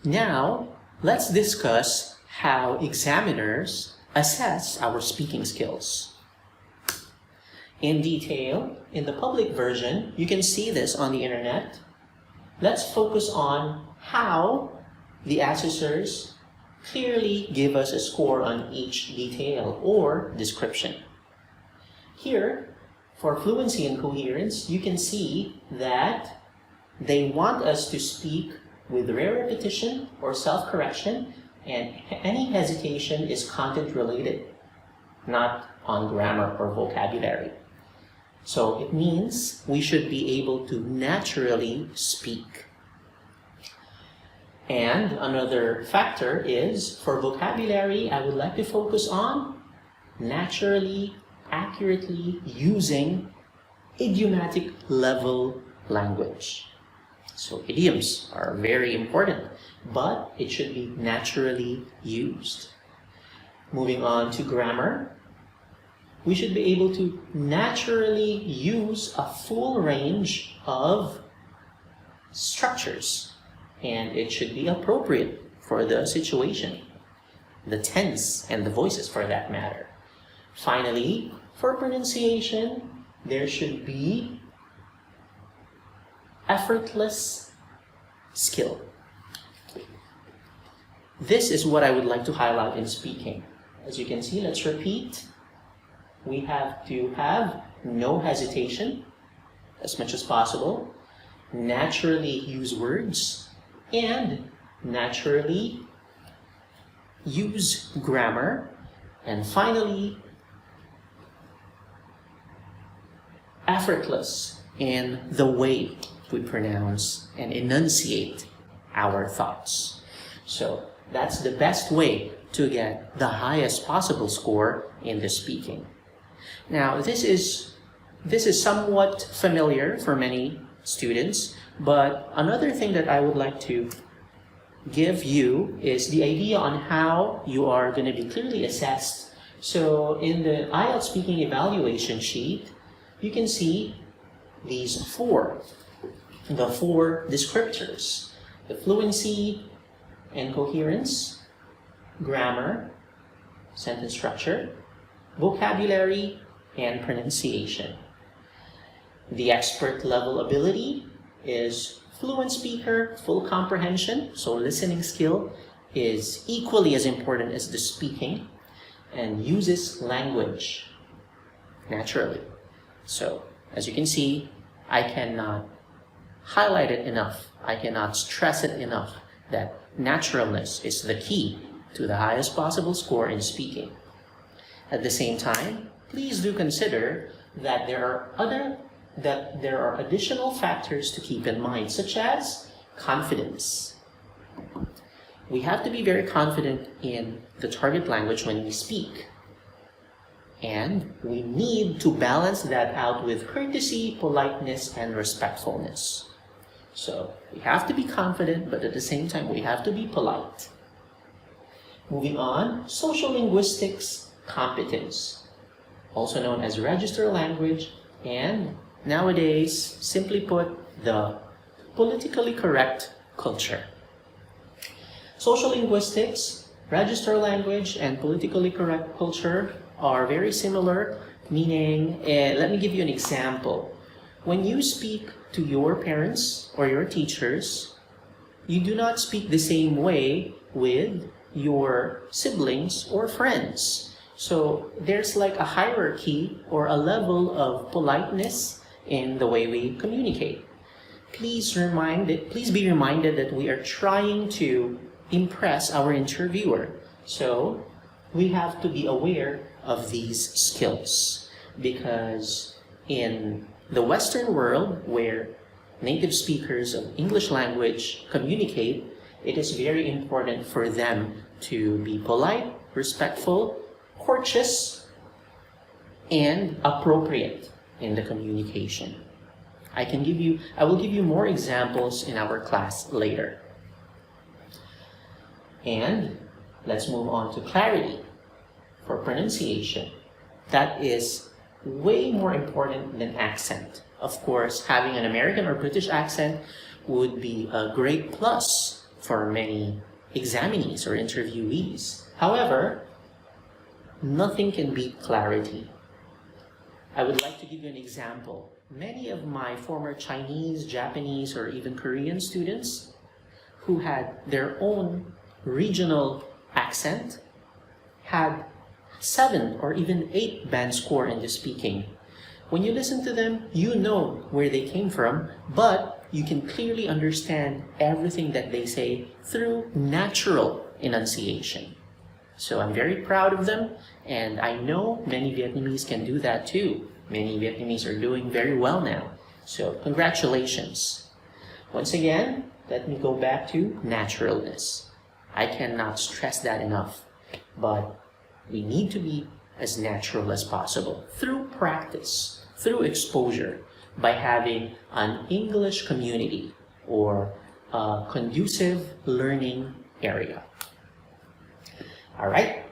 Now, let's discuss how examiners assess our speaking skills. In detail, in the public version, you can see this on the internet. Let's focus on how the assessors clearly give us a score on each detail or description. Here, for fluency and coherence, you can see that they want us to speak with rare repetition or self-correction, and any hesitation is content-related, not on grammar or vocabulary. So it means we should be able to naturally speak. And another factor is, for vocabulary, I would like to focus on naturally, accurately using idiomatic level language. So idioms are very important, but it should be naturally used. Moving on to grammar, we should be able to naturally use a full range of structures, and it should be appropriate for the situation, the tense and the voices for that matter. Finally, for pronunciation, there should be effortless skill. This is what I would like to highlight in speaking. As you can see, let's repeat. We have to have no hesitation as much as possible, naturally use words, and naturally use grammar, and finally, effortless in the way we pronounce and enunciate our thoughts. So that's the best way to get the highest possible score in the speaking. Now, this is somewhat familiar for many students, but another thing that I would like to give you is the idea on how you are going to be clearly assessed. So in the Ielts speaking evaluation sheet, you can see these four descriptors: the fluency and coherence, grammar, sentence structure, vocabulary, and pronunciation. The expert level ability is fluent speaker, full comprehension, so listening skill is equally as important as the speaking, and uses language naturally. So, as you can see, I cannot highlight it enough. I cannot stress it enough that naturalness is the key to the highest possible score in speaking. At the same time, please do consider that there are additional factors to keep in mind, such as confidence. We have to be very confident in the target language when we speak. And we need to balance that out with courtesy, politeness, and respectfulness. So we have to be confident, but at the same time, we have to be polite. Moving on, social linguistics competence, also known as register language, and nowadays, simply put, the politically correct culture. Social linguistics, register language, and politically correct culture are very similar, meaning, let me give you an example. When you speak to your parents or your teachers, you do not speak the same way with your siblings or friends. So there's like a hierarchy or a level of politeness in the way we communicate. Please be reminded that we are trying to impress our interviewer. So we have to be aware of these skills, because in the Western world where native speakers of English language communicate, it is very important for them to be polite, respectful, courteous, and appropriate in the communication. I will give you more examples in our class later. And let's move on to clarity for pronunciation. That is way more important than accent. Of course, having an American or British accent would be a great plus for many examinees or interviewees. However, nothing can beat clarity. I would like to give you an example. Many of my former Chinese, Japanese, or even Korean students who had their own regional accent had 7 or even 8 band score in the speaking. When you listen to them, you know where they came from, but you can clearly understand everything that they say through natural enunciation. So I'm very proud of them, and I know many Vietnamese can do that too. Many Vietnamese are doing very well now. So congratulations. Once again, let me go back to naturalness. I cannot stress that enough, but we need to be as natural as possible through practice, through exposure, by having an English community or a conducive learning area. All right,